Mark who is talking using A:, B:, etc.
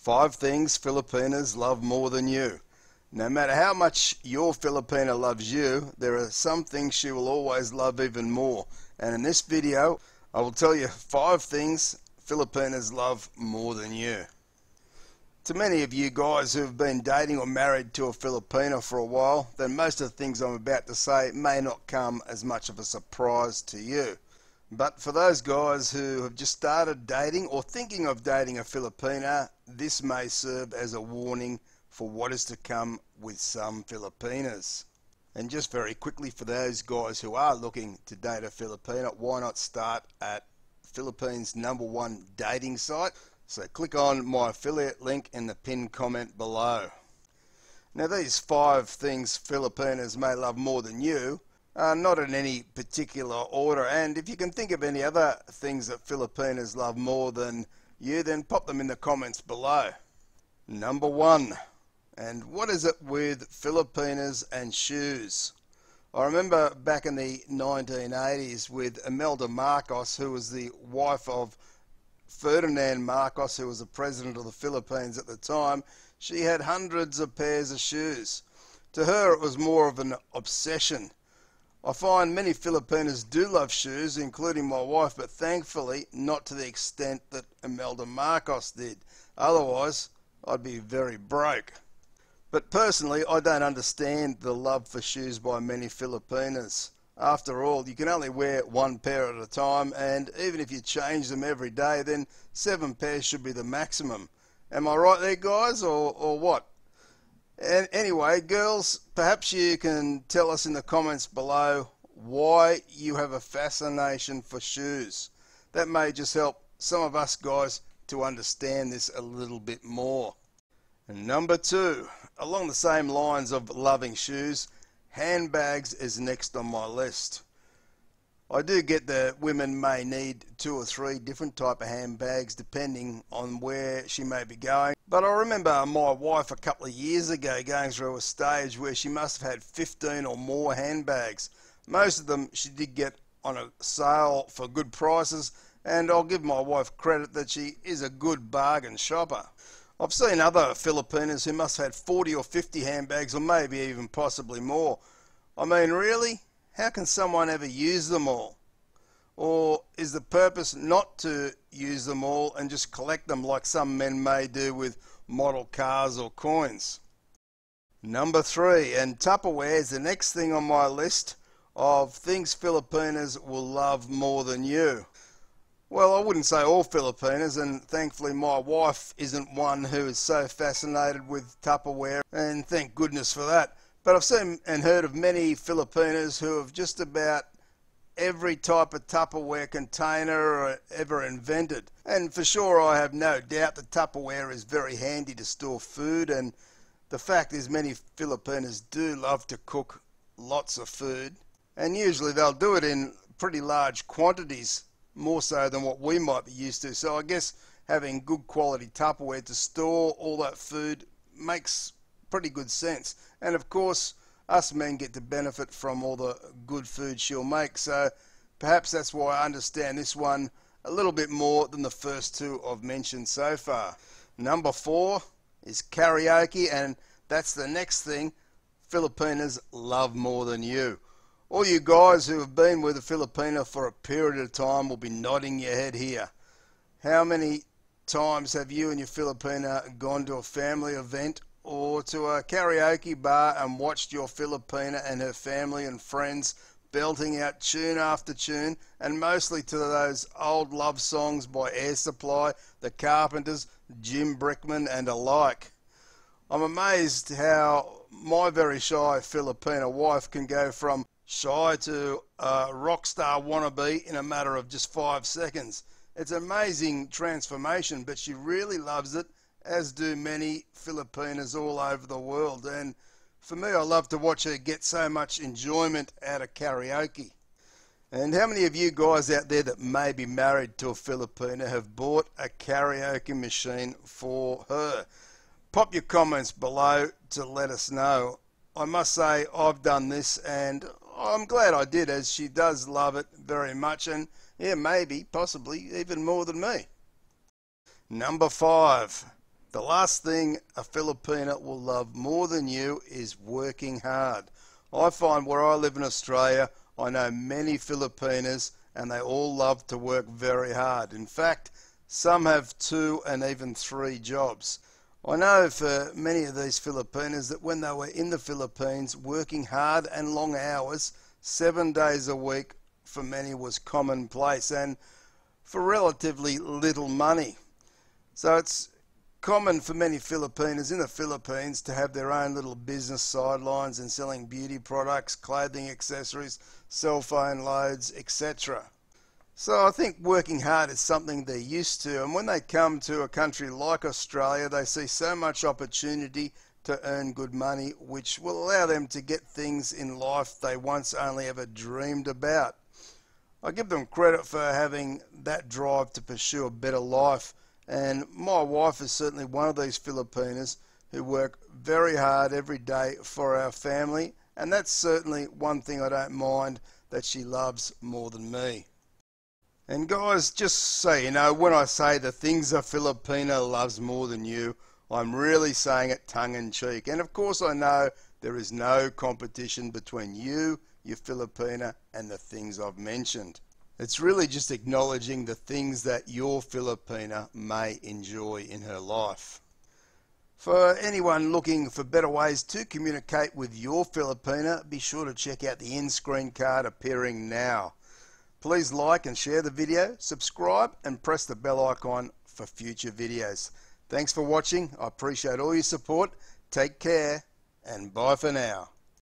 A: 5 things Filipinas love more than you. No matter how much your Filipina loves you, there are some things she will always love even more. And in this video, I will tell you 5 things Filipinas love more than you. To many of you guys who have been dating or married to a Filipina for a while, then most of the things I'm about to say may not come as much of a surprise to you. But for those guys who have just started dating or thinking of dating a Filipina, this may serve as a warning for what is to come with some Filipinas. And just very quickly, for those guys who are looking to date a Filipina, why not start at Philippines' #1 dating site? So click on my affiliate link in the pinned comment below. Now these 5 things Filipinas may love more than you are not in any particular order, and if you can think of any other things that Filipinas love more than you, then pop them in the comments below. Number 1. And what is it with Filipinas and shoes? I remember back in the 1980s with Imelda Marcos, who was the wife of Ferdinand Marcos, who was the president of the Philippines at the time. She had hundreds of pairs of shoes. To her it was more of an obsession. I find many Filipinas do love shoes, including my wife, but thankfully not to the extent that Imelda Marcos did. Otherwise, I'd be very broke. But personally, I don't understand the love for shoes by many Filipinas. After all, you can only wear 1 pair at a time, and even if you change them every day, then 7 pairs should be the maximum. Am I right there, guys, or what? And anyway, girls, perhaps you can tell us in the comments below why you have a fascination for shoes. That may just help some of us guys to understand this a little bit more. And number 2, along the same lines of loving shoes, handbags is next on my list. I do get that women may need 2 or 3 different type of handbags depending on where she may be going. But I remember my wife a couple of years ago going through a stage where she must have had 15 or more handbags. Most of them she did get on a sale for good prices, and I'll give my wife credit that she is a good bargain shopper. I've seen other Filipinas who must have had 40 or 50 handbags, or maybe even possibly more. I mean, really? How can someone ever use them all? Or is the purpose not to use them all and just collect them like some men may do with model cars or coins? Number 3, and Tupperware is the next thing on my list of things Filipinas will love more than you. Well, I wouldn't say all Filipinas, and thankfully my wife isn't one who is so fascinated with Tupperware, and thank goodness for that. But I've seen and heard of many Filipinas who have just about every type of Tupperware container ever invented. And for sure, I have no doubt that Tupperware is very handy to store food, and the fact is many Filipinas do love to cook lots of food, and usually they'll do it in pretty large quantities, more so than what we might be used to. So I guess having good quality Tupperware to store all that food makes pretty good sense. And of course, us men get to benefit from all the good food she'll make, so perhaps that's why I understand this one a little bit more than the first 2 I've mentioned so far. Number 4 is karaoke, and that's the next thing Filipinas love more than you. All you guys who have been with a Filipina for a period of time will be nodding your head here. How many times have you and your Filipina gone to a family event or to a karaoke bar and watched your Filipina and her family and friends belting out tune after tune, and mostly to those old love songs by Air Supply, The Carpenters, Jim Brickman and alike? I'm amazed how my very shy Filipina wife can go from shy to a rock star wannabe in a matter of just 5 seconds. It's an amazing transformation, but she really loves it, as do many Filipinas all over the world. And for me, I love to watch her get so much enjoyment out of karaoke. And how many of you guys out there that may be married to a Filipina have bought a karaoke machine for her? Pop your comments below to let us know. I must say I've done this, and I'm glad I did, as she does love it very much, and yeah, maybe, possibly even more than me. Number 5. The last thing a Filipina will love more than you is working hard. I find where I live in Australia, I know many Filipinas and they all love to work very hard. In fact, some have 2 and even 3 jobs. I know for many of these Filipinas that when they were in the Philippines, working hard and long hours, 7 days a week, for many was commonplace and for relatively little money. So it's common for many Filipinas in the Philippines to have their own little business sidelines in selling beauty products, clothing accessories, cell phone loads, etc. So I think working hard is something they're used to, and when they come to a country like Australia, they see so much opportunity to earn good money, which will allow them to get things in life they once only ever dreamed about. I give them credit for having that drive to pursue a better life, and my wife is certainly one of these Filipinas who work very hard every day for our family, and that's certainly one thing I don't mind that she loves more than me. And guys, just so you know, when I say the things a Filipina loves more than you, I'm really saying it tongue-in-cheek. And of course I know there is no competition between you, your Filipina, and the things I've mentioned. It's really just acknowledging the things that your Filipina may enjoy in her life. For anyone looking for better ways to communicate with your Filipina, be sure to check out the in-screen card appearing now. Please like and share the video, subscribe and press the bell icon for future videos. Thanks for watching. I appreciate all your support. Take care and bye for now.